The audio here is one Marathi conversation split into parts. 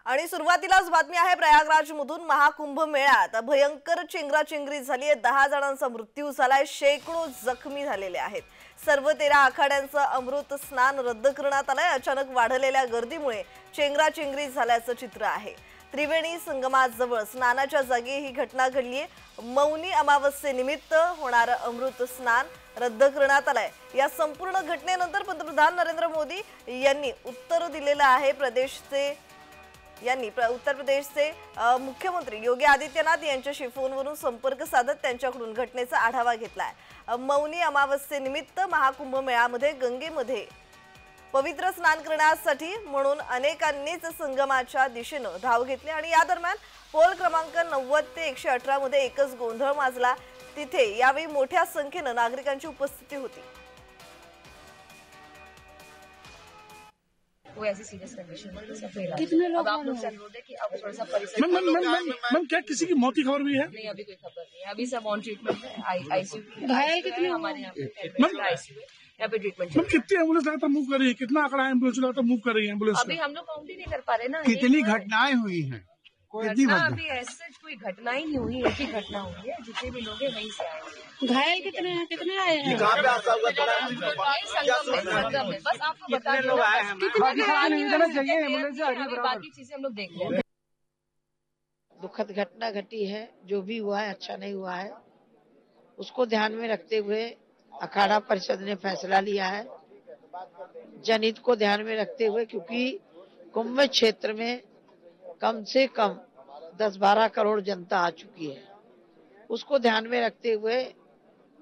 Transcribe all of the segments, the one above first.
आणि सुरुवातीलाच बातमी आहे प्रयागराजमधून। महाकुंभ मेळ्यात भयंकर चेंगराचेंगरी झाली आहे। 10 जणांचा मृत्यू झालाय, शेकडो जखमी झालेले आहेत। सर्व 13 आखाड्यांचं अमृत स्नान रद्द करण्यात आलंय। अचानक वाढलेल्या गर्दीमुळे चेंगराचेंगरी झाल्याचं चित्र आहे। त्रिवेणी संगमाजवळ स्नानाच्या जागी ही घटना घडली आहे। मौनी अमावस्येनिमित्त होणारं अमृत स्नान रद्द करण्यात आलंय। या संपूर्ण घटनेनंतर पंतप्रधान नरेंद्र मोदी यांनी उत्तर दिलेलं आहे। उत्तर प्रदेशचे मुख्यमंत्री योगी आदित्यनाथ यांच्याशी फोनवरून संपर्क साधत त्यांच्याकडून घटनेचा आढावा घेतलाय। मौनी अमावस्येनिमित्त महाकुंभ मेळ्यामध्ये गंगेमध्ये पवित्र स्नान करण्यासाठी म्हणून अनेकांनीच संगमाच्या दिशेने धाव घेतली आणि या दरम्यान पोल क्रमांक 90 ते 118 मध्ये एकच गोंधळ माजला। तिथे यावेळी मोठ्या संख्येने नागरिकांची उपस्थिती होती। वो ऐसी सीरियस कंडीशन में कितने लोग अब आप लोग से अनुरोध है कि अब थोड़ा सा परिसर मैम क्या किसी की मौत की खबर भी है? नहीं, अभी कोई खबर नहीं है। अभी सब ऑन ट्रीटमेंट है। आईसीयू घायल कितने हमारे यहाँ पे आईसीयू यहाँ पे ट्रीटमेंट मैम कितनी एम्बुलेंस लगातार मूव कर रही है? कितना आंकड़ा एम्बुलेंस लगातार मूव कर रही है एम्बुलेंस? अभी हम लोग काउंट ही नहीं कर पा रहे ना। कितनी घटनाएं हुई हैं? घटना अभी ऐसे कोई घटना ही नहीं हुई, एक ही घटना हुई है। जितने भी लोग हैं वहीं से आए हैं। घायल कितने हैं? कितने आए हैं? संगम में बस आपको बता लोग आए हैं? बाकी चीजें हम लोग देख रहे हैं। दुखद घटना घटी है, जो भी हुआ है अच्छा नहीं हुआ है। उसको ध्यान में रखते हुए अखाड़ा परिषद ने फैसला लिया है, जनहित को ध्यान में रखते हुए, क्योंकि कुंभ क्षेत्र में कम से कम 10-12 करोड़ जनता आ चुकी है। उसको ध्यान में रखते हुए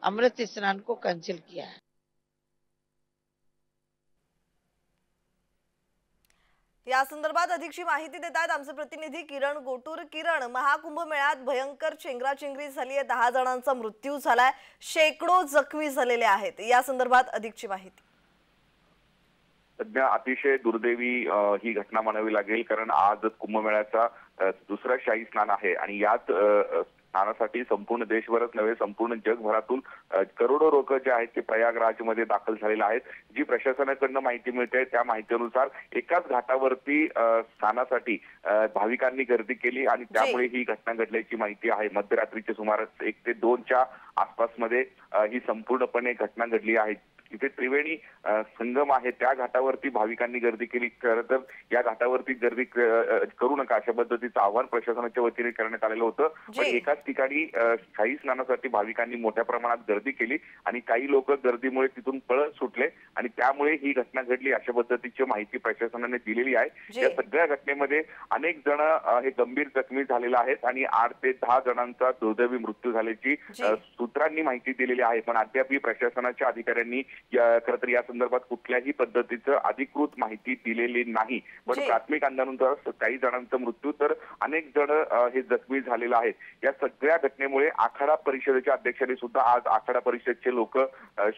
अमृत स्नान को कैंसिल किया है। या संदर्भात अधिकची माहिती देत आहेत आमचे प्रतिनिधी किरण गोटूर। किरण, महाकुंभ मेळ्यात भयंकर चेंगराचेंगरी झाली आहे, 10 जणांचा मृत्यू झालाय, शेकडो जखमी झालेले आहेत। या संदर्भात अधिकची माहिती। सध्या अतिशय दुर्दैवी ही घटना म्हणावी लागेल, कारण आज कुंभमेळ्याचा दुसरा शाही स्नान आहे आणि याच स्नानासाठी संपूर्ण देशभरच नव्हे संपूर्ण जगभरातून करोडो लोक जे आहेत ते प्रयागराजमध्ये दाखल झालेले आहेत। जी प्रशासनाकडून माहिती मिळते त्या माहितीनुसार एकाच घाटावरती स्नानासाठी भाविकांनी गर्दी केली आणि त्यामुळे ही घटना घडल्याची माहिती आहे। मध्यरात्रीच्या सुमारास 1 ते 2च्या आसपासमध्ये ही संपूर्णपणे घटना घडली आहे। इथे त्रिवेणी संगम आहे त्या घाटावरती भाविकांनी गर्दी केली। खरं तर या घाटावरती गर्दी करू नका अशा पद्धतीचं आवाहन प्रशासनाच्या वतीने करण्यात आलेलं होतं, पण एकाच ठिकाणी शाही स्नानासाठी भाविकांनी मोठ्या प्रमाणात गर्दी केली आणि काही लोक गर्दीमुळे तिथून पळत सुटले आणि त्यामुळे ही घटना घडली अशा पद्धतीची माहिती प्रशासनाने दिलेली आहे। या सगळ्या घटनेमध्ये अनेक जण हे गंभीर जखमी झालेले आहेत आणि 8 ते 10 जणांचा दुर्दैवी मृत्यू झाल्याची सूत्रांनी माहिती दिलेली आहे, पण अद्याप प्रशासनाच्या अधिकाऱ्यांनी खरं तर या संदर्भात कुठल्याही पद्धतीचं अधिकृत माहिती दिलेली नाही। पण प्राथमिक अंदाजानुसार काही जणांचा मृत्यू तर अनेक जण हे जखमी झालेले आहेत। या सगळ्या घटनेमुळे आखाडा परिषदेच्या अध्यक्षांनी सुद्धा आज आखाडा परिषदेचे लोक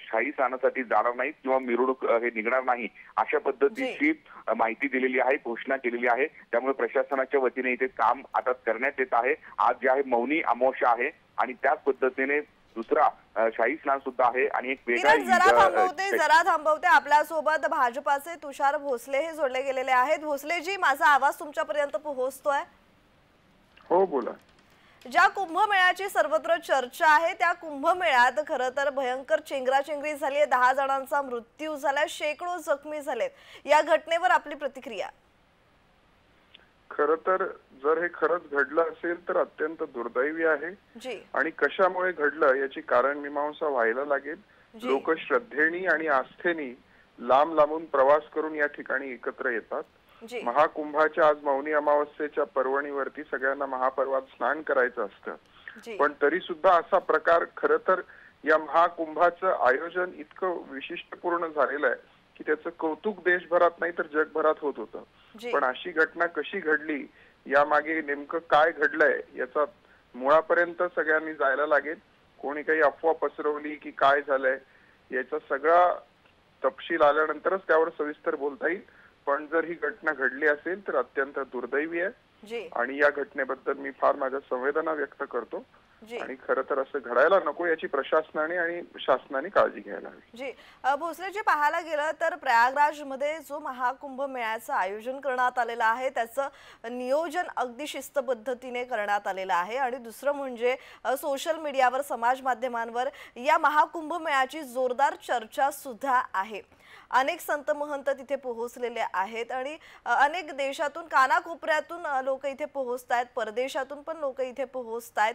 शाही स्नानासाठी जाणार नाहीत किंवा मिरवणूक हे निघणार नाही अशा पद्धतीची माहिती दिलेली आहे, घोषणा केलेली आहे। त्यामुळे प्रशासनाच्या वतीने इथे काम आता करण्यात येत आहे। आज जे आहे मौनी अमावस्या आहे आणि त्याच पद्धतीने दुसरा शाही स्नान सुद्धा आहे आणि एक वेगळा जरा थांबवते आपल्या सोबत भाजपाचे तुषार भोसले हे जोडले गेलेले आहेत। भोसलेजी, माझा आवाज तुमच्यापर्यंत पोहोचतोय? हो, बोला। ज्या कुंभमेळ्याची सर्वत्र चर्चा आहे त्या कुंभमेळ्यात खरं तर भयंकर चेंगराचेंगरी झाली आहे, 10 जणांचा मृत्यू झालाय, शेकडो जखमी झालेत। या घटनेवर आपली प्रतिक्रिया? खरं तर जर हे खरंच घडलं असेल तर अत्यंत दुर्दैवी आहे आणि कशामुळे घडलं याची कारण मीमांसा व्हायला लागेल। लोक श्रद्धेने आणि आस्थेने लांब लांबून प्रवास करून या ठिकाणी एकत्र येतात। महाकुंभाच्या आज मौनी अमावस्येच्या पर्वणीवरती सगळ्यांना महापर्वात स्नान करायचं असतं, पण तरी सुद्धा असा प्रकार खरं तर या महाकुंभाचं आयोजन इतकं विशिष्टपूर्ण झालेलं आहे की त्याचं कौतुक देशभरात नाही तर जगभरात होत होतं। पण अशी घटना कशी घडली, यामागे नेमकं काय घडलंय याचा मुळापर्यंत सगळ्यांनी जायला लागेल। कोणी काही अफवा पसरवली की काय झालंय याचा सगळा तपशील आल्यानंतरच त्यावर सविस्तर बोलता येईल। पण जर ही घटना घडली असेल तर अत्यंत दुर्दैवी आहे आणि या घटनेबद्दल मी फार माझ्या संवेदना व्यक्त करतो आणि खरं तर असं घडायला नको याची प्रशासनाने आणि शासनाने काळजी घ्यायला हवी. जी भोसलेजी, पाहायला गेलं तर प्रयागराज मध्ये जो महाकुंभ मेळ्याचं आयोजन करण्यात आलेलं आहे त्याचं नियोजन अगदी शिस्त पद्धतीने करण्यात आलेलं आहे आणि दुसरं म्हणजे सोशल मीडियावर समाज माध्यमांवर या महाकुंभ मेळ्याची जोरदार चर्चा सुद्धा आहे. अनेक संत महंत तिथे पोहोचलेले आहेत आणि अनेक देशातून कानाकोपऱ्यातून लोक इथे पोहोचतायत, परदेशातून पण लोक इथे पोहोचतायत.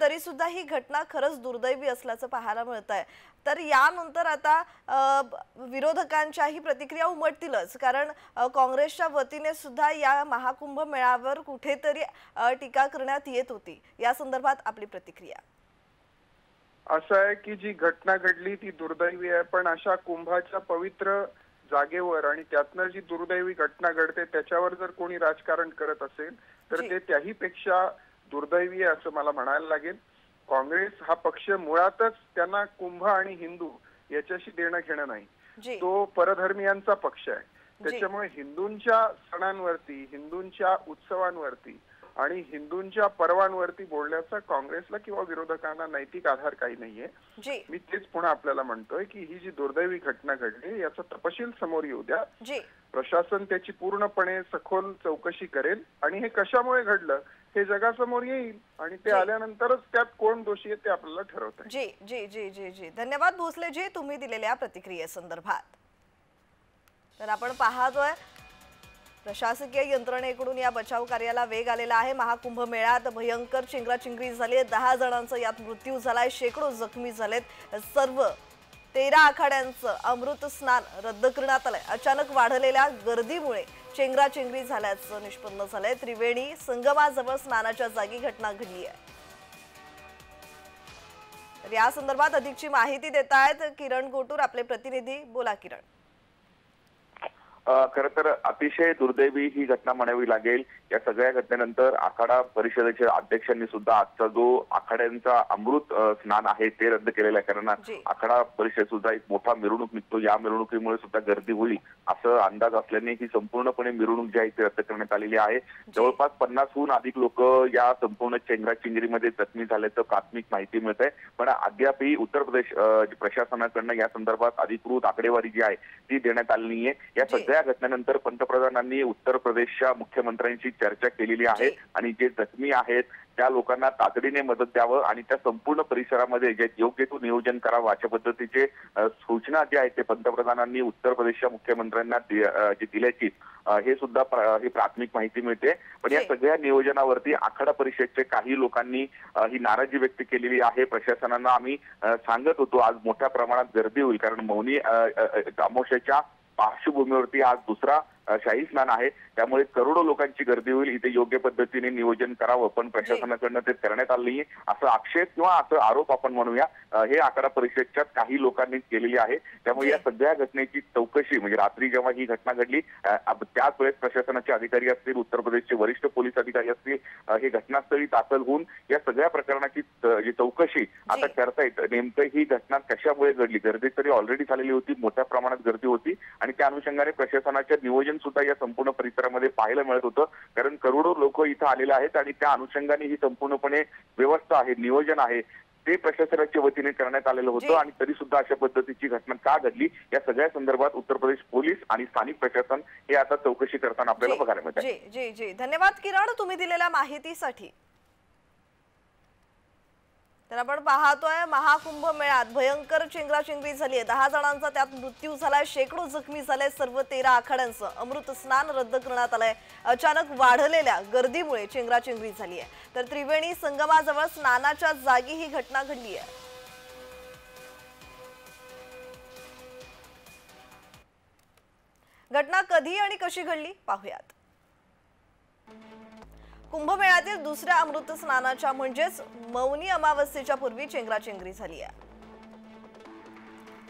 तरी सुद्धा ही घटना खरंच दुर्दैवी असल्याचं पाहायला मिळतंय. तर यानंतर आता विरोधकांच्याही प्रतिक्रिया उमटतीलच, कारण काँग्रेसच्या वतीने सुद्धा या महाकुंभ मेळाव्यावर कुठेतरी टीका करण्यात येत होती. या संदर्भात आपली प्रतिक्रिया? असं आहे की जी घटना घडली ती दुर्दैवी आहे, पण अशा कुंभाच्या पवित्र जागेवर आणि त्यातनं जी दुर्दैवी घटना घडते त्याच्यावर जर कोणी राजकारण करत असेल तर ते त्याही पेक्षा दुर्दैवी आहे असं मला म्हणायला लागेल. काँग्रेस हा पक्ष मुळातच त्यांना कुंभ आणि हिंदू याच्याशी देणं घेणं नाही, तो परधर्मीयांचा पक्ष आहे. त्याच्यामुळे हिंदूंच्या सणांवरती, हिंदूंच्या उत्सवांवरती आणि हिंदूंच्या पर्वांवरती बोलण्याचा काँग्रेसला किंवा विरोधकांना नैतिक आधार काही नाहीये. मी तेच पुन्हा आपल्याला म्हणतोय की ही जी दुर्दैवी घटना घडली याचा तपशील समोर येऊ द्या. प्रशासन त्याची पूर्णपणे सखोल चौकशी करेल आणि हे कशामुळे घडलं हे जगासमोर येईल आणि ते आल्यानंतरच त्यात कोण दोषी आहे ते आपल्याला ठरवता येईल. जी जी जी जी जी धन्यवाद भोसलेजी तुम्ही दिलेल्या प्रतिक्रियेसंदर्भात. तर आपण पाहतोय प्रशासकीय यंत्रणेकडून या बचाव कार्याला वेग आलेला आहे. महाकुंभ मेळ्यात भयंकर चिंगराचिंगरी झाली आहे. 10 जणांचा यात मृत्यू झालाय, शेकडो जखमी झालेत. सर्व 13 आखाड्यांचं अमृत स्नान रद्द करण्यात आलंय. अचानक वाढलेल्या गर्दीमुळे चेंगराचेंगरी झाल्याचं निष्पन्न झालंय. त्रिवेणी संगमाजवळ स्नानाच्या जागी घटना घडली आहे. तर या संदर्भात अधिकची माहिती देत आहेत किरण गोटूर, आपले प्रतिनिधी. बोला किरण. खरं तर अतिशय दुर्दैवी ही घटना म्हणावी लागेल. या सगळ्या घटनेनंतर आखाडा परिषदेच्या अध्यक्षांनी सुद्धा आजचा जो आखाड्यांचा अमृत स्नान आहे ते रद्द केलेलं आहे. कारण आखाडा परिषद सुद्धा एक मोठा मिरवणूक निघतो, या मिरवणुकीमुळे सुद्धा गर्दी होईल असं अंदाज असल्याने ही संपूर्णपणे मिरवणूक जी आहे ती रद्द करण्यात आलेली आहे. जवळपास 50हून अधिक लोक या संपूर्ण चेंगराचेंगरीमध्ये जखमी झाल्याचं प्राथमिक माहिती मिळत आहे. पण अद्यापही उत्तर प्रदेश प्रशासनाकडनं या संदर्भात अधिकृत आकडेवारी जी आहे ती देण्यात आली नाहीये. या सगळ्या घटनेनंतर पंतप्रधानांनी उत्तर प्रदेशच्या मुख्यमंत्र्यांशी चर्चा केलेली आहे आणि जे जखमी आहेत त्या लोकांना तातडीने मदत द्यावं आणि त्या संपूर्ण परिसरामध्ये जे योग्य तो नियोजन करावं अशा पद्धतीचे सूचना जी आहेत ते पंतप्रधानांनी उत्तर प्रदेशच्या मुख्यमंत्र्यांना दिल्याची हे सुद्धा ही प्राथमिक माहिती मिळते. पण या सगळ्या नियोजनावरती आखाडा परिषदचे काही लोकांनी ही नाराजी व्यक्त केलेली आहे. प्रशासनाला आम्ही सांगत होतो आज मोठ्या प्रमाणात गर्दी होईल, कारण मौनी अमावस्येच्या पार्श्वभूमीवरती आज दुसरा शाही स्नान आहे, त्यामुळे करोडो लोकांची गर्दी होईल, इथे योग्य पद्धतीने नियोजन करावं. पण प्रशासनाकडनं ते करण्यात आलं नाहीये असं आक्षेप किंवा असं आरोप आपण म्हणूया हे आखाडा परिषदच्या काही लोकांनी केलेली आहे. त्यामुळे या सगळ्या घटनेची चौकशी म्हणजे रात्री जेव्हा ही घटना घडली त्याच वेळेस प्रशासनाचे अधिकारी असतील, उत्तर प्रदेशचे वरिष्ठ पोलीस अधिकारी असतील, हे घटनास्थळी दाखल होऊन या सगळ्या प्रकरणाची चौकशी आता करतायत. नेमकं ही घटना कशामुळे घडली, गर्दी तरी ऑलरेडी झालेली होती, मोठ्या प्रमाणात गर्दी होती आणि त्या अनुषंगाने प्रशासनाच्या नियोजन सुद्धा या संपूर्ण परिसरामध्ये पाहायला मिळत होतं. कारण करोडो लोक इथं आलेले आहेत आणि त्या अनुषंगाने ही संपूर्णपणे व्यवस्था आहे, नियोजन आहे ते प्रशासनाच्या वतीने करण्यात आलेलं होतं. आणि तरी सुद्धा अशा पद्धतीची घटना का घडली या सगळ्या संदर्भात उत्तर प्रदेश पोलीस आणि स्थानिक प्रशासन हे आता चौकशी करताना आपल्याला बघायला मिळत आहे. जी जी धन्यवाद किरण तुम्ही दिलेल्या माहितीसाठी. तर आपण पाहतोय महाकुंभ मेळ्यात भयंकर चेंगराचेंगरी झाली आहे. 10 जणांचा त्यात मृत्यू झालाय, शेकडो जखमी झाले. सर्व 13 आखाड्यांचं अमृत स्नान रद्द करण्यात आलंय. अचानक वाढलेल्या गर्दीमुळे चेंगराचेंगरी झाली आहे. तर त्रिवेणी संगमाजवळ स्नानाच्या जागी ही घटना घडली आहे. घटना कधी आणि कशी घडली पाहूयात. कुंभमेळ्यातील दुसऱ्या अमृत स्नानाच्या म्हणजेच मौनी अमावस्येच्या पूर्वी चेंगराचेंगरी झाली आहे.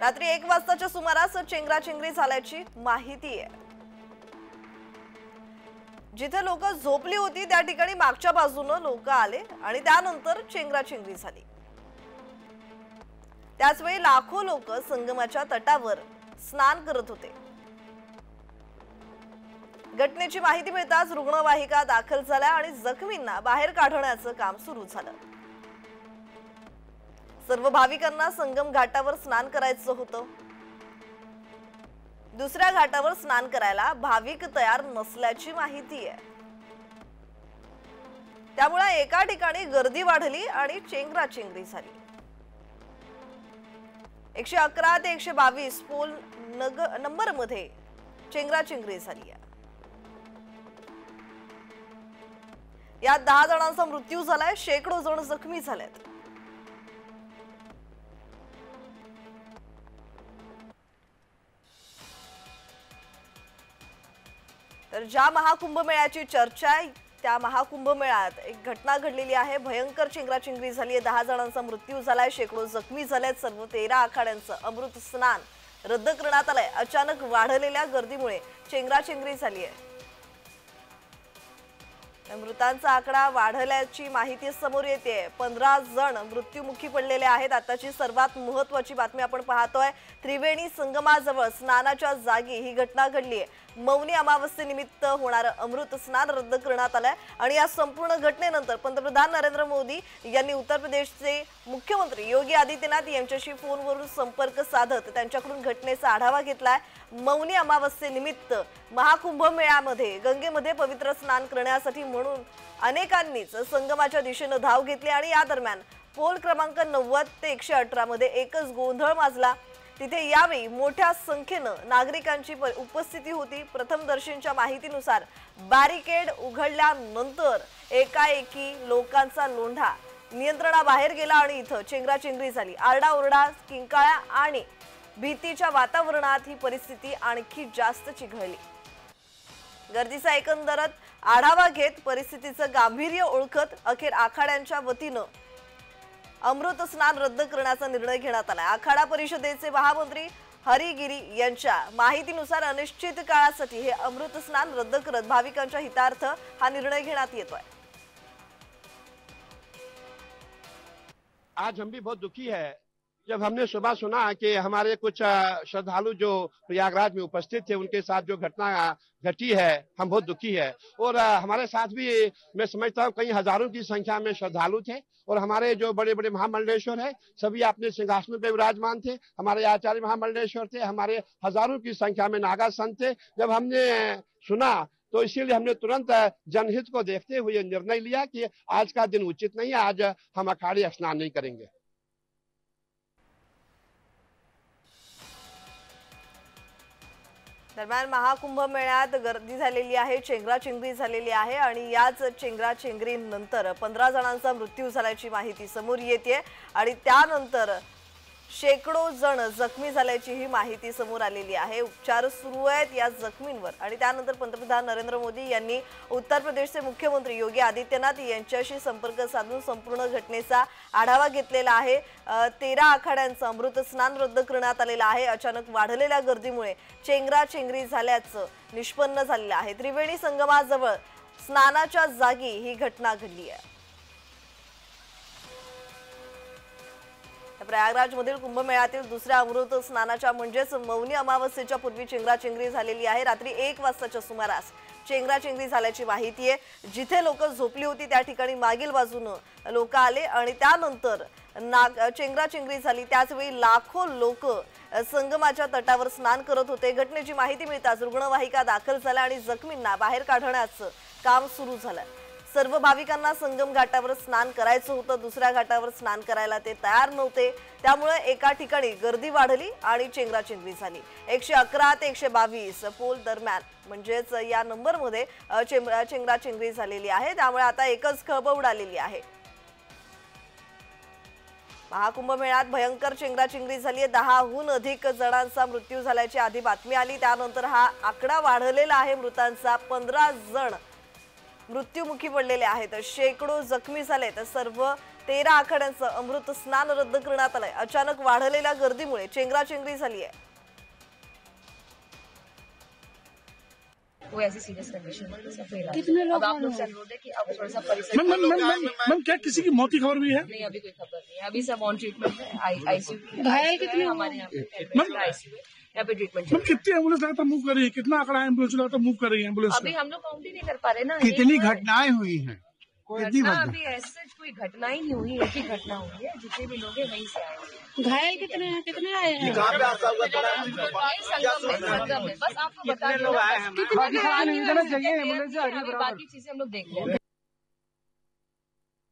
रात्री 1 वाजताच्या सुमारास चेंगराचेंगरी झाल्याची माहिती आहे. जिथे लोक झोपली होती त्या ठिकाणी मागच्या बाजूने लोक आले आणि त्यानंतर चेंगराचेंगरी झाली. त्याचवेळी लाखो लोक संगमाच्या तटावर स्नान करत होते. घटनेची माहिती मिळताच रुग्णवाहिका दाखल झाल्या आणि जखमींना बाहेर काढण्याचं काम सुरू झालं. सर्व भाविकांना संगम घाटावर स्नान करायचं होतं। दुसऱ्या घाटावर स्नान करायला भाविक तयार नसल्याची माहिती आहे। त्यामुळे एका ठिकाणी गर्दी वाढली आणि चेंगराचेंगरी झाली। 111 ते 122 पोल नंबर मध्ये चेंगराचेंगरी झाली आहे। यात 10 जणांचा मृत्यू झालाय, शेकडो जण जखमी झालेत। तर ज्या महाकुंभ मेळ्याची चर्चा आहे त्या महाकुंभ मेळ्यात एक घटना घडलेली आहे। भयंकर चेंगराचेंगरी झाली आहे, 10 जणांचा मृत्यू झालाय, शेकडो जखमी झालेत। सर्व 13 आखाड्यांचं अमृत स्नान रद्द करण्यात आलंय। अचानक वाढलेल्या गर्दीमुळे चेंगराचेंगरी झाली आहे। मृतांचा आकडा वाढल्याची माहिती समोर येते। 15 जण मृत्युमुखी पडलेले आहेत। आताची सर्वात महत्त्वाची बातमी आपण पाहतोय। त्रिवेणी संगमाजवळ स्नानाच्या जागी ही घटना घडली आहे। मौनी अमावस्येनिमित्त होणारं अमृत स्नान रद्द करण्यात आलंय आणि या संपूर्ण घटनेनंतर पंतप्रधान नरेंद्र मोदी यांनी उत्तर प्रदेशचे मुख्यमंत्री योगी आदित्यनाथ यांच्याशी फोनवरून संपर्क साधत त्यांच्याकडून घटनेचा आढावा घेतलाय। मौनी अमावस्येनिमित्त महाकुंभ मेळ्यामध्ये गंगेमध्ये पवित्र स्नान करण्यासाठी म्हणून अनेकांनीच संगमाच्या दिशेने धाव घेतली आणि या दरम्यान पोल क्रमांक 90 ते 118 मध्ये एकच गोंधळ माजला। तिथे यावेळी मोठ्या संख्येने नागरिकांची उपस्थिती होती। प्रथमदर्शींच्या माहितीनुसार बॅरिकेड उघडल्यानंतर एकाएकी लोकांचा लोंढा नियंत्रणाबाहेर गेला आणि इथं चेंगराचेंगरी झाली। आरडाओरडा, किंकाळ्या आणि भीतीच्या वातावरणात ही परिस्थिती आणखी जास्त चिघळली। गर्दीचा एकंदरच आढावा घेत परिस्थितीचं गांभीर्य ओळखत अखेर आखाड्यांच्या वतीनं अमृत स्नान रद्द करण्याचा निर्णय घेण्यात आला। आखाडा परिषदेचे महामंत्री हरिगिरी यांच्या माहितीनुसार अनिश्चित काळासाठी हे अमृत स्नान रद्द करत भाविकांच्या हितार्थ हा निर्णय घेण्यात येतोय। आज हम भी बहुत दुखी है जब हमने सुबह सुना कि हमारे कुछ श्रद्धालु जो प्रयागराज में उपस्थित थे उनके साथ जो घटना घटी है, हम बहुत दुखी है। और हमारे साथ भी मैं समझता हूँ कई हजारों की संख्या में श्रद्धालु थे और हमारे जो बड़े बड़े महामंडलेश्वर है सभी अपने सिंहासन पे विराजमान थे। हमारे आचार्य महामंडलेश्वर थे, हमारे हजारों की संख्या में नागा संत थे। जब हमने सुना तो इसीलिए हमने तुरंत जनहित को देखते हुए निर्णय लिया कि आज का दिन उचित नहीं है, आज हम अखाड़े स्नान नहीं करेंगे। दरम्यान महाकुंभ मेळ्यात गर्दी झालेली आहे, चेंगराचेंगरी झालेली आहे आणि याच चेंगराचेंगरीनंतर 15 जणांचा मृत्यू झाल्याची माहिती समोर येते आणि त्यानंतर शेकडो जण जखमी झाल्याची ही माहिती समोर आलेली आहे। उपचार सुरू आहेत या जखमींवर आणि त्यानंतर पंतप्रधान नरेंद्र मोदी यांनी उत्तर प्रदेशचे मुख्यमंत्री योगी आदित्यनाथ यांच्याशी संपर्क साधून संपूर्ण घटनेचा आढावा घेतलेला आहे। 13 आखाड्यांचं अमृत स्नान रद्द करण्यात आलेलं आहे। अचानक वाढलेल्या गर्दीमुळे चेंगराचेंगरी झाल्याचं निष्पन्न झालेलं आहे। त्रिवेणी संगमाजवळ स्नानाच्या जागी ही घटना घडली आहे। प्रयागराज मधील कुंभमेळ्यातील दुसऱ्या अमृत स्नानाच्या म्हणजेच मौनी अमावस्येच्या पूर्वी चेंगराचेंगरी झालेली आहे। रात्री 1 वाजताच्या सुमारास चेंगराचेंगरी झाल्याची माहिती आहे। जिथे लोक झोपली होती त्या ठिकाणी मागील बाजूने लोक आले आणि त्यानंतर चेंगराचेंगरी झाली। त्याचवेळी लाखो लोक संगमाच्या तटावर स्नान करत होते। घटनेची माहिती मिळताच रुग्णवाहिका दाखल झाल्या आणि जखमींना बाहेर काढण्याचं काम सुरू झालं। सर्व भाविकांना संगम घाटावर स्नान करायचं होतं, दुसऱ्या घाटावर स्नान करायला ते तयार नव्हते। त्यामुळे एका ठिकाणी गर्दी वाढली आणि चेंगराचेंगरी झाली। 111 ते 122 पोल दरम्यान म्हणजेच या नंबरमध्ये चेंगराचेंगरी झालेली आहे। त्यामुळे आता एकच खळबळ उडालेली आहे। महाकुंभ मेळ्यात भयंकर चेंगराचेंगरी झाली आहे। 10हून अधिक जणांचा मृत्यू झाल्याची आधी बातमी आली, त्यानंतर हा आकडा वाढलेला आहे मृतांचा। 15 जण मृत्युमुखी पडलेले आहेत, शेकडो जखमी झालेत। सर्व 13 आखाड्यांचं अमृत स्नान रद्द करण्यात आलंय। अचानक वाढलेल्या गर्दीमुळे चेंगराचेंगरी झाली आहे। वो ऐसी सीरियस कंडीशन में सब फैला। कितने लोग? अब आप लोग से अनुरोध है कि अब थोड़ा सा परिसर मैम क्या किसी की मौत की खबर भी है? नहीं, अभी कोई खबर नहीं है। अभी सब ऑन ट्रीटमेंट है। आईसीयू घायल कितने हमारे यहाँ पे आईसीयू यहाँ पे ट्रीटमेंट। मैम कितनी एम्बुलेंस लगातार मूव कर रही है? कितना आंकड़ा एम्बुलेंस लगातार मूव कर रही है एम्बुलेंस? अभी हम लोग काउंट ही नहीं कर पा रहे ना। कितनी घटनाएं हुई हैं? घटना अभी ऐसे कोई घटना ही नहीं हुई, एक ही घटना हुई है, जितने भी लोग हैं वहीं से आए हैं। घायल कितने आए हैं? संगम में बस आपको बता दें बाकी चीजें हम लोग देख रहे हैं।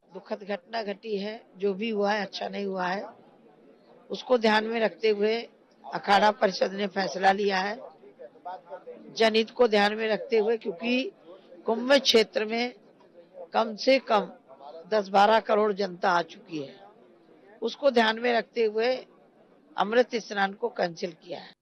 दुखद घटना घटी है, जो भी हुआ है अच्छा नहीं हुआ है, उसको ध्यान में रखते हुए अखाड़ा परिषद ने फैसला लिया है। जनहित को ध्यान में रखते हुए, क्योंकि कुंभ क्षेत्र में कम से कम 10-12 करोड़ जनता आ चुकी है, उसको ध्यान में रखते हुए अमृत स्नान को कैंसिल किया है।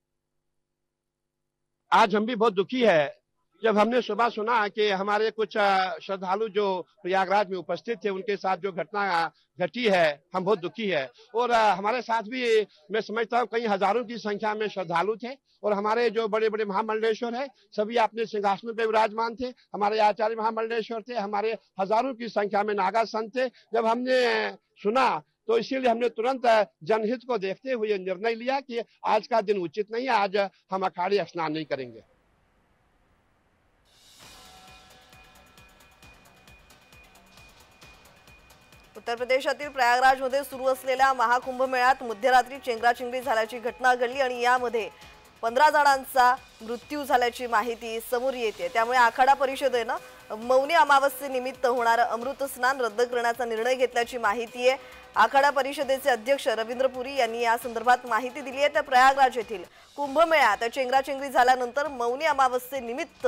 आज हम भी बहुत दुखी है जब हमने सुबह सुना कि हमारे कुछ श्रद्धालु जो प्रयागराज में उपस्थित थे उनके साथ जो घटना घटी है, हम बहुत दुखी है। और हमारे साथ भी मैं समझता हूँ कई हजारों की संख्या में श्रद्धालु थे और हमारे जो बड़े बड़े महामंडलेश्वर है सभी अपने सिंहासन पे विराजमान थे। हमारे आचार्य महामंडलेश्वर थे, हमारे हजारों की संख्या में नागा संत थे। जब हमने सुना तो इसीलिए हमने तुरंत जनहित को देखते हुए निर्णय लिया कि आज का दिन उचित नहीं है, आज हम अखाड़े स्नान नहीं करेंगे। उत्तर प्रदेशातील प्रयागराजमध्ये सुरू असलेल्या महाकुंभ मेळ्यात मध्यरात्री चेंगराचेंगरी झाल्याची घटना घडली आणि यामध्ये 15 जणांचा मृत्यू झाल्याची माहिती समोर येते। त्यामुळे आखाडा परिषदेनं मौनी अमावस्येनिमित्त होणारं अमृत स्नान रद्द करण्याचा निर्णय घेतल्याची माहिती आहे। आखाडा परिषदेचे अध्यक्ष रवींद्र पुरी यांनी या संदर्भात माहिती दिली आहे। तर प्रयागराज येथील कुंभमेळ्यात चेंगराचेंगरी झाल्यानंतर मौनी अमावस्येनिमित्त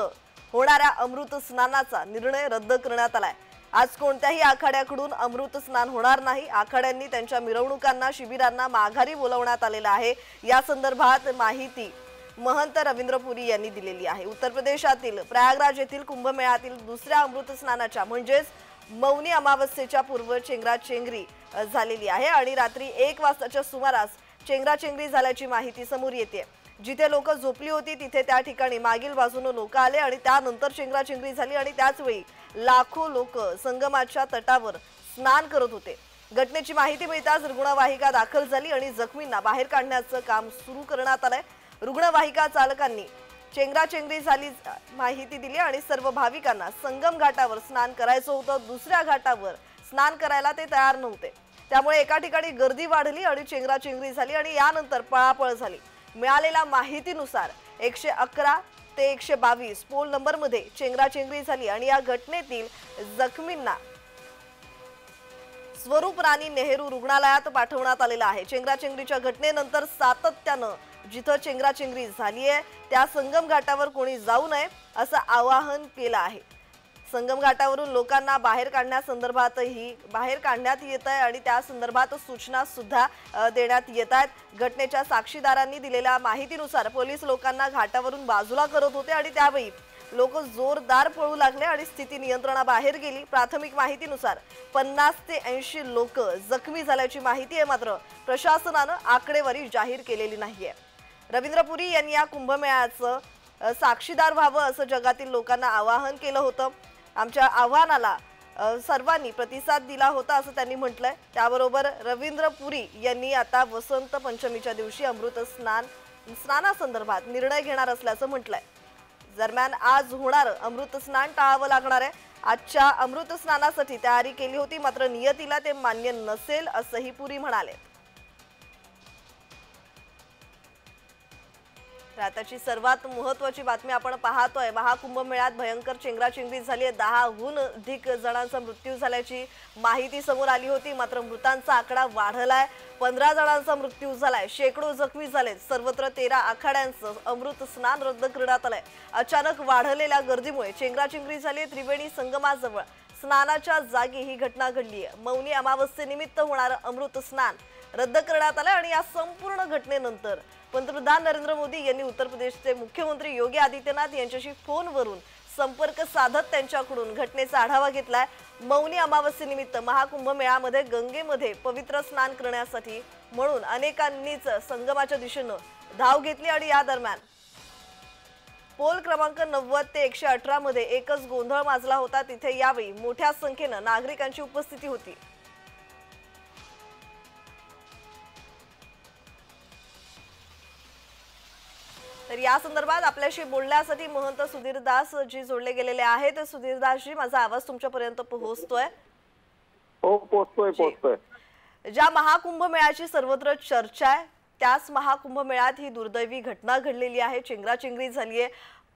होणाऱ्या अमृत स्नानाचा निर्णय रद्द करण्यात आलाय। आज कोणत्याही आखाड्याकडून अमृत स्नान होणार नाही। आखाड्यांनी त्यांच्या मिरवणुकांना शिबिरांना माघारी बोलवण्यात आलेलं आहे। या संदर्भात माहिती महंत रवींद्र पुरी यांनी दिलेली आहे। उत्तर प्रदेशातील प्रयागराज येथील कुंभमेळ्यातील दुसऱ्या अमृत स्नानाच्या म्हणजेच मौनी अमावस्येच्या पूर्व चेंगराचेंगरी झालेली आहे आणि रात्री 1 वाजताच्या सुमारास चेंगराचेंगरी झाल्याची माहिती समोर येते। जिथे लोक झोपली होती तिथे त्या ठिकाणी मागील बाजूने लोक आले आणि त्यानंतर चेंगराचेंगरी झाली आणि त्याच वेळी लाखो लोक संगमाच्या तटावर स्नान करत होते। घटनेची माहिती मिळताच रुग्णवाहिका दाखल झाली आणि जखमींना बाहेर काढण्याचं काम सुरू करण्यात आलंय। रुग्णवाहिका चालकांनी चेंगराचेंगरी झाली माहिती दिली आणि सर्व भाविकांना संगम घाटावर स्नान करायचं होतं। दुसऱ्या घाटावर स्नान करायला ते तयार नव्हते, त्यामुळे एका ठिकाणी गर्दी वाढली आणि चेंगराचेंगरी झाली आणि यानंतर पळापळ झाली। मिळालेल्या माहितीनुसार 111 ते 122 पोल नंबर मध्ये चेंगराचेंगरी झाली आणि या घटनेतील जखमींना स्वरूप राणी नेहरू रुग्णालयात पाठवण्यात आलेलं आहे। चेंगराचेंगरीच्या घटनेनंतर सातत्यानं जिथं चेंगराचेंगरी झाली आहे त्या संगम घाटावर कोणी जाऊ नये असं आवाहन केलं आहे। संगम घाटावरून लोकांना बाहेर काढण्यात येत आहे आणि त्या संदर्भात सूचना सुद्धा देण्यात येत आहेत। घटनेच्या साक्षीदारांनी दिलेल्या माहितीनुसार पोलीस लोकांना घाटावरून बाजूला करत होते आणि त्यावेळी लोक जोरदार पळू लागले आणि स्थिती नियंत्रणाबाहेर गेली। प्राथमिक माहितीनुसार 50 ते 80 लोक जखमी झाल्याची माहिती आहे, मात्र प्रशासनानं आकडेवारी जाहीर केलेली नाहीये। रवींद्र पुरी यांनी या कुंभमेळ्याचं साक्षीदार व्हावं असं जगातील लोकांना आवाहन केलं होतं। आमच्या आव्हानाला सर्वांनी प्रतिसाद दिला होता असं त्यांनी म्हटलंय। त्याबरोबर रवींद्र पुरी यांनी आता वसंत पंचमीच्या दिवशी अमृत स्नानासंदर्भात निर्णय घेणार असल्याचं म्हटलंय। दरम्यान आज होणार अमृत स्नान टाळावं लागणार आहे। आजच्या अमृत स्नानासाठी तयारी केली होती, मात्र नियतीला ते मान्य नसेल असंही पुरी म्हणाले। आताची सर्वात महत्त्वाची बातमी आपण पाहतोय। महाकुंभ मेळ्यात भयंकर चेंगराचेंगरी झाली आहे। 10हून अधिक जणांचा मृत्यू झाल्याची माहिती समोर आली होती, मात्र मृतांचा आकडा वाढलाय। 15 जणांचा मृत्यू झालाय, शेकडो जखमी झालेत। सर्वत्र 13 आखाड्यांचं अमृत स्नान रद्द करण्यात आलंय। अचानक वाढलेल्या गर्दीमुळे चेंगराचेंगरी झाली। त्रिवेणी संगमाजवळ स्नानाच्या जागी ही घटना घडली आहे। मौनी अमावस्येनिमित्त होणारं अमृत स्नान रद्द करण्यात आलं आणि या संपूर्ण घटनेनंतर पंतप्रधान नरेंद्र मोदी यांनी उत्तर प्रदेशचे मुख्यमंत्री योगी आदित्यनाथ यांच्याशी फोनवरून संपर्क साधत त्यांच्याकडून घटनेचा आढावा घेतलाय। मौनी अमावस्येनिमित्त महाकुंभ मेळ्यामध्ये गंगेमध्ये पवित्र स्नान करण्यासाठी म्हणून अनेकांनीच संगमाच्या दिशेने धाव घेतली आणि या दरम्यान पोल क्रमांक 90 ते 118 मध्ये एकच गोंधळ माजला होता। तिथे यावेळी मोठ्या संख्येने नागरिकांची उपस्थिती होती। तर या संदर्भात आपल्याशी बोलण्यासाठी महंत सुधीर दास जी जोडले गेलेले आहेत. सुधीर दास जी, माझा आवाज तुमच्यापर्यंत पोहोचतोय? हो, पोहोचतोय. ज्या महाकुंभ मेळ्याची सर्वत्र चर्चा आहे, त्याच महाकुंभ मेळ्यात ही दुर्दैवी घटना घडलेली आहे. चेंगराचेंगरी झालीये.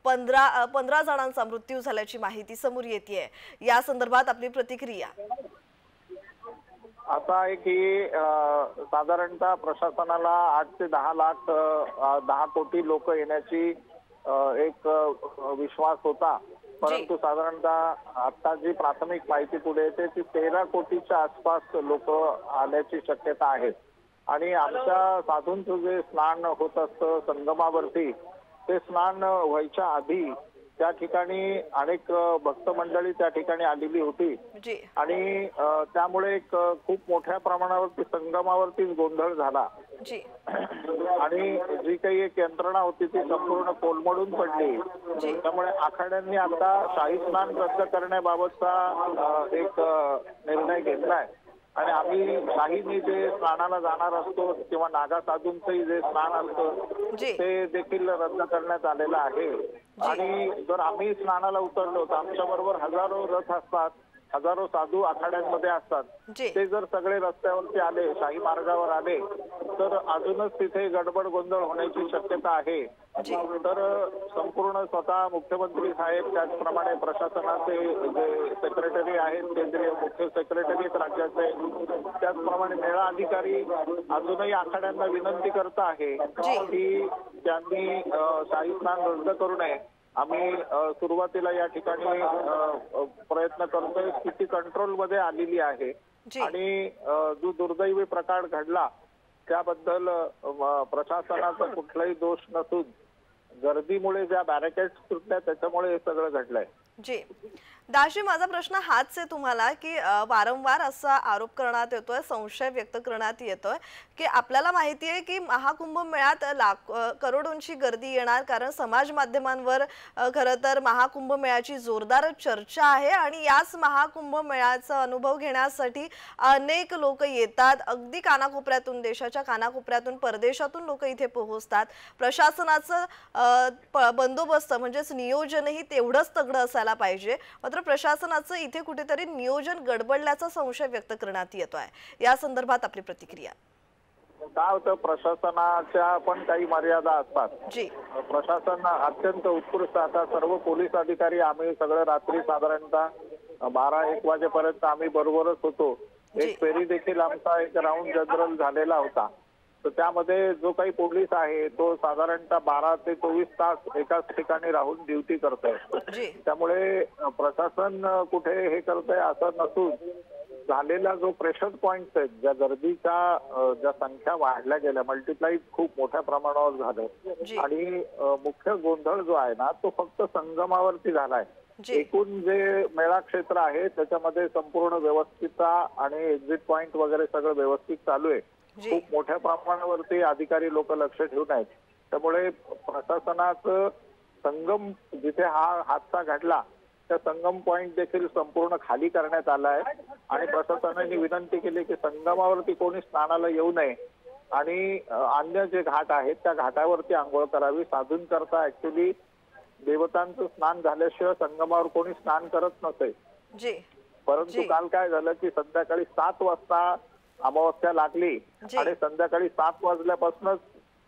15 जणांचा मृत्यू झाल्याची माहिती समोर येतेय. या संदर्भात आपली प्रतिक्रिया? आता आहे की साधारणतः प्रशासनाला 8 ते 10 लाख 10 कोटी लोक येण्याची एक विश्वास होता, परंतु साधारणतः आता जी प्राथमिक माहिती पुढे येते ती 13 कोटीच्या आसपास लोक आल्याची शक्यता आहे. आणि आमच्या साधूंचं जे स्नान होत असतं संगमावरती, ते स्नान व्हायच्या आधी त्या ठिकाणी अनेक भक्त मंडळी त्या ठिकाणी आलेली होती आणि त्यामुळे एक खूप मोठ्या प्रमाणावरती संगमावरतीच गोंधळ झाला आणि जी काही एक यंत्रणा होती ती संपूर्ण कोलमडून पडली. त्यामुळे आखाड्यांनी आता शाही स्नान रद्द करण्याबाबतचा एक निर्णय घेतलाय आणि आम्ही शाहीने जे स्नानाला जाणार असतो किंवा नागा साधूंचंही जे स्नान असतं ते देखील रद्द करण्यात आलेलं आहे. आणि जर आम्ही स्नानाला उतरलो तर आमच्या बरोबर हजारो रथ असतात, हजारो साधू आखाड्यांमध्ये असतात. ते जर सगळे रस्त्यावरती आले, शाही मार्गावर आले, तर अजूनच तिथे गडबड गोंधळ होण्याची शक्यता आहे. तर संपूर्ण स्वतः मुख्यमंत्री साहेब, त्याचप्रमाणे प्रशासनाचे जे सेक्रेटरी आहेत, केंद्रीय मुख्य सेक्रेटरी राज्याचे, त्याचप्रमाणे मेळा अधिकारी अजूनही आखाड्यांना विनंती करत आहे की त्यांनी शाही स्नान रद्द करू नये. आम्ही सुरुवातीला या ठिकाणी प्रयत्न करतोय. स्थिती कंट्रोलमध्ये आलेली आहे आणि जो दुर्दैवी प्रकार घडला त्याबद्दल प्रशासनाचा कुठलाही दोष नसून गर्दीमुळे ज्या बॅरिकेड्स तुटल्या त्याच्यामुळे हे सगळं घडलंय. जी दाशी, माझा प्रश्न हाच आहे तुम्हाला की वारंवार असा आरोप करण्यात येतोय, संशय व्यक्त करण्यात येतोय की आपल्याला माहिती आहे की महाकुंभ मेळ्यात करोडोंची गर्दी येणार, कारण समाज माध्यमांवर खरं तर महाकुंभ मेळ्याची जोरदार चर्चा आहे आणि याच महाकुंभ मेळ्याचा अनुभव घेण्यासाठी अनेक लोक येतात. अगदी कानाकोपऱ्यातून, देशाच्या कानाकोपऱ्यातून, परदेशातून लोक इथे पोहोचतात. प्रशासनाचं बंदोबस्त म्हणजेच नियोजनही तेवढंच तगडं असायला पाहिजे. मात्र प्रशासनाचं इथे कुठेतरी नियोजन गडबडल्याचा संशय व्यक्त करण्यात येतोय. या संदर्भात आपली प्रतिक्रिया? काय होतं, प्रशासनाच्या पण काही मर्यादा असतात. प्रशासन अत्यंत उत्कृष्ट, आता सर्व पोलीस अधिकारी आम्ही सगळं रात्री साधारणतः 12-1 वाजेपर्यंत आम्ही बरोबरच होतो. एक फेरी देखील आमचा एक राऊंड जनरल झालेला होता. तर त्यामध्ये जो काही पोलीस आहे तो साधारणतः 12 ते 24 तास एकाच ठिकाणी राहून ड्युटी करतोय. त्यामुळे प्रशासन कुठे हे करतंय असं नसून झालेला जो प्रेशर पॉइंट आहे, ज्या गर्दीच्या ज्या संख्या वाढल्या गेल्या, मल्टिप्लाय खूप मोठ्या प्रमाणावर झालं आणि मुख्य गोंधळ जो आहे ना तो फक्त संगमावरती झालाय. एकूण जे मेळा क्षेत्र आहे त्याच्यामध्ये संपूर्ण व्यवस्थितता आणि एक्झिट पॉइंट वगैरे सगळं व्यवस्थित चालू आहे. खूप मोठ्या प्रमाणावरती अधिकारी लोक लक्ष ठेवून आहेत. त्यामुळे प्रशासनाचं संगम जिथे हा हादसा घडला त्या संगम पॉइंट देखील संपूर्ण खाली करण्यात आला आहे आणि प्रशासनाने विनंती केली की संगमावरती कोणी स्नानाला येऊ नये आणि अन्य जे घाट आहेत त्या घाटावरती आंघोळ करावी. साधूंकरता ऍक्च्युली देवतांचं स्नान झाल्याशिवाय संगमावर कोणी स्नान करत नसे. परंतु काल काय झालं की संध्याकाळी 7 वाजता अमावस्या लागली आणि संध्याकाळी 7 वाजल्यापासूनच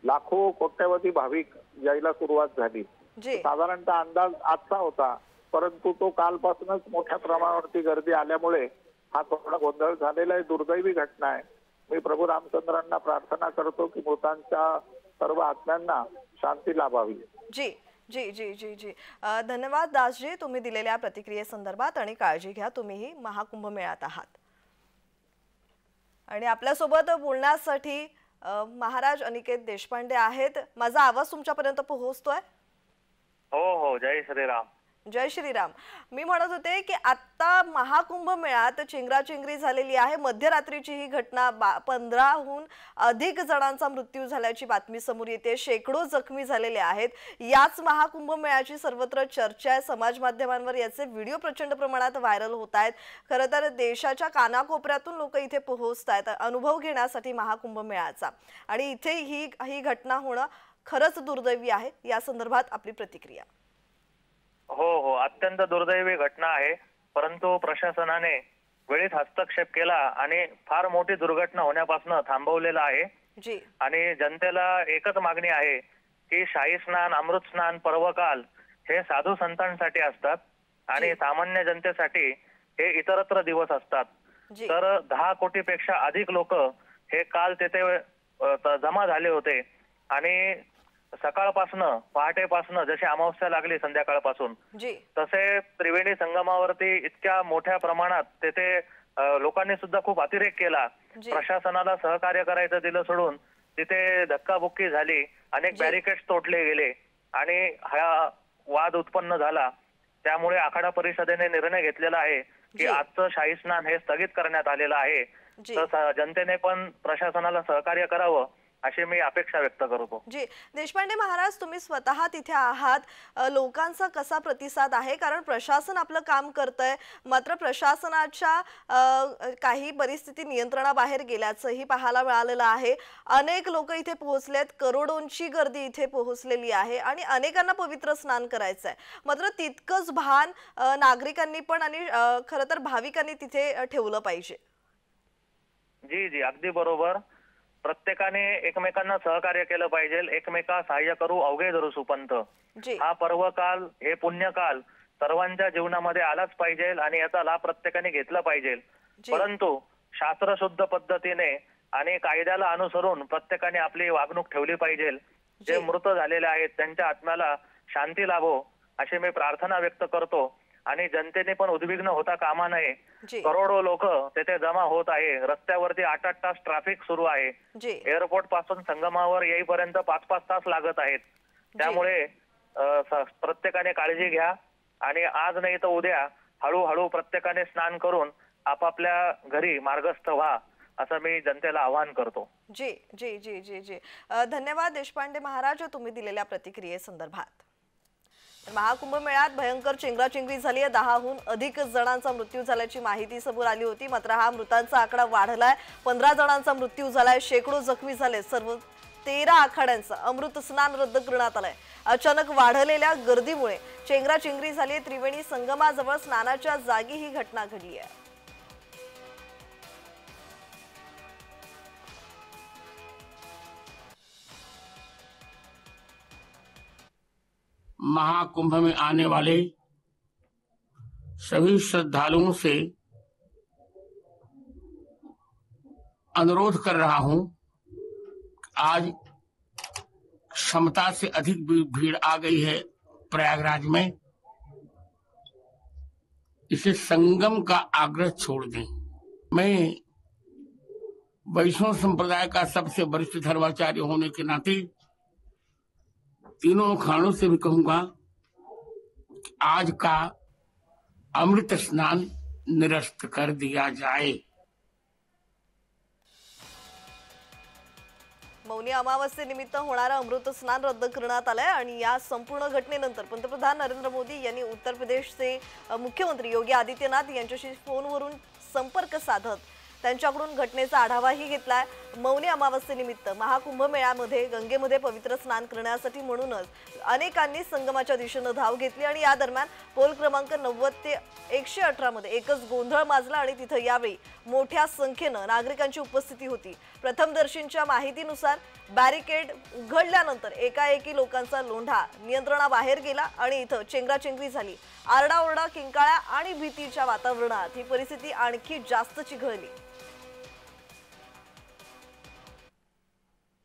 लाखो कोट्यवधी भाविक यायला सुरुवात झाली. साधारणतः अंदाज आजचा होता, परंतु तो कालपासूनच मोठ्या प्रमाणावरती गर्दी आल्यामुळे हा थोडा गोंधळ झालेला आहे. दुर्दैवी घटना आहे. मी प्रभू रामचंद्रांना प्रार्थना करतो की मृतांच्या सर्व आत्म्यांना शांती लाभावी. जी जी जी जी जी धन्यवाद दासजी, तुम्ही दिलेल्या प्रतिक्रियेसंदर्भात. आणि काळजी घ्या, तुम्हीही महाकुंभ मेळ्यात आहात. आणि आपल्यासोबत बोलण्यासाठी महाराज अनिकेत देशपांडे आहेत. माझा आवाज तुमच्यापर्यंत पोहोचतोय? हो हो, जय श्रीराम. जय श्रीराम. मी म्हणत होते की आता महाकुंभ मेळ्यात चेंगराचेंगरी झालेली आहे. मध्यरात्रीची ही घटना, 15हून अधिक जणांचा मृत्यू झाल्याची बातमी समोर येते. शेकडो जखमी झालेले आहेत. याच महाकुंभ मेळ्याची सर्वत्र चर्चा आहे. समाज माध्यमांवर याचे व्हिडिओ प्रचंड प्रमाणात व्हायरल होत आहेत. खरं तर देशाच्या कानाकोपऱ्यातून लोक इथे पोहोचत आहेत अनुभव घेण्यासाठी महाकुंभ मेळ्याचा. आणि इथे ही घटना होणं खरंच दुर्दैवी आहे. या संदर्भात आपली प्रतिक्रिया. हो, अत्यंत दुर्दैवी घटना आहे, परंतु प्रशासनाने वेळीच हस्तक्षेप केला आणि फार मोठी दुर्घटना होण्यापासून थांबवलेला आहे. आणि जनतेला एकच मागणी आहे की शाही स्नान, अमृत स्नान, पर्वकाल हे साधू संतांसाठी असतात आणि सामान्य जनतेसाठी हे इतरत्र दिवस असतात. तर 10 कोटीपेक्षा अधिक लोक हे काल तेथे जमा झाले होते आणि सकाळपासनं, पहाटेपासनं जशी अमावस्या लागली संध्याकाळपासून, तसे त्रिवेणी संगमावरती इतक्या मोठ्या प्रमाणात तेथे लोकांनी सुद्धा खूप अतिरेक केला. प्रशासनाला सहकार्य करायचं दिलं सोडून तिथे धक्काबुक्की झाली, अनेक बॅरिकेड्स तोडले गेले आणि हा वाद उत्पन्न झाला. त्यामुळे आखाडा परिषदेने निर्णय घेतलेला आहे की आजचं शाही स्नान हे स्थगित करण्यात आलेलं आहे. तर जनतेने पण प्रशासनाला सहकार्य करावं अशी मी अपेक्षा व्यक्त करतो. देशपांडे महाराज, तुम्ही स्वतः तिथे आहात, लोकांचा कसा प्रतिसाद आहे? कारण प्रशासन आपलं काम करतंय, मात्र प्रशासनाच्या काही परिस्थिती नियंत्रणाबाहेर गेल्याचंही पाहायला मिळालेलं आहे. अनेक लोक इथे पोहोचलेत, करोडोंची गर्दी इथे पोहोचलेली आहे आणि अनेकांना पवित्र स्नान करायचंय. मात्र तितकंच भान नागरिकांनी पण आणि खरं तर भाविकांनी तिथे ठेवलं पाहिजे. जी अगदी बरोबर. प्रत्येकाने एकमेकांना सहकार्य केलं पाहिजे. एकमेका सहाय्य करू अवघे धरू सुपंथ. हा पर्वकाल, हे पुण्यकाल सर्वांच्या जीवनामध्ये आलाच पाहिजे आणि याचा लाभ प्रत्येकाने घेतला पाहिजे. परंतु शास्त्रशुद्ध पद्धतीने आणि कायद्याला अनुसरून प्रत्येकाने आपली वागणूक ठेवली पाहिजे. जे मृत झालेले आहेत त्यांच्या आत्म्याला शांती लाभो अशी मी प्रार्थना व्यक्त करतो. आणि जनतेने पण उद्विग्न होता कामा नये. करोडो लोक तेथे जमा होत आहे. रस्त्यावरती 8-8 तास ट्रॅफिक सुरू आहे. एअरपोर्ट पासून संगमावर येईपर्यंत 5-5 तास लागत आहेत. त्यामुळे प्रत्येकाने काळजी घ्या आणि आज नाही तर उद्या हळूहळू प्रत्येकाने स्नान करून आपापल्या घरी मार्गस्थ व्हा असं मी जनतेला आवाहन करतो. जी धन्यवाद देशपांडे महाराज, तुम्ही दिलेल्या प्रतिक्रियेसंदर्भात. महाकुंभ मेळ्यात भयंकर चेंगराचेंगरी झाली आहे. 10हून अधिक जणांचा मृत्यू झाल्याची माहिती समोर आली होती. मात्र हा मृतांचा आकडा वाढलाय. 15 जणांचा मृत्यू झालाय, शेकडो जखमी झाले. सर्व 13 आखाड्यांचं अमृत स्नान रद्द करण्यात आलंय. अचानक वाढलेल्या गर्दीमुळे चेंगराचेंगरी झाली. त्रिवेणी संगमाजवळ स्नानाच्या जागी ही घटना घडली आहे. महाकुंभ में आने वाले सभी श्रद्धालुओं से अनुरोध कर रहा हूं, आज क्षमता से अधिक भीड़ आ गई है प्रयागराज में, इसे संगम का आग्रह छोड़ दें। मैं वैष्णव संप्रदाय का सबसे वरिष्ठ धर्माचार्य होने के नाते तीनों अखाड़ों से भी कहूंगा आज का अमृत स्नान निरस्त कर दिया जाए। मौनी अमावस्येनिमित्त होणारं अमृत स्नान रद्द करण्यात आलंय आणि या संपूर्ण घटनेनंतर पंतप्रधान नरेंद्र मोदी यांनी उत्तर प्रदेशचे मुख्यमंत्री योगी आदित्यनाथ यांच्याशी फोनवरून संपर्क साधत त्यांच्याकडून घटनेचा आढावाही घेतलाय। मौनी अमावस्येनिमित्त महाकुंभ मेळ्यामध्ये गंगेमध्ये पवित्र स्नान करण्यासाठी म्हणूनच अनेकांनी संगमाच्या दिशेने धाव घेतली आणि या दरम्यान पोल क्रमांक 90 ते 118 मध्ये एकच गोंधळ माजला आणि तिथे यावेळी मोठ्या संख्येने नागरिकांची उपस्थिती होती। प्रथमदर्शींच्या माहितीनुसार बॅरिकेड उघडल्यानंतर एकाएकी लोकांचा लोंढा नियंत्रणाबाहेर गेला आणि इथे चेंगराचेंगरी झाली। आरडाओरडा, किंकाळ्या आणि भीतीच्या वातावरणात ही परिस्थिती आणखी जास्त चिघळली।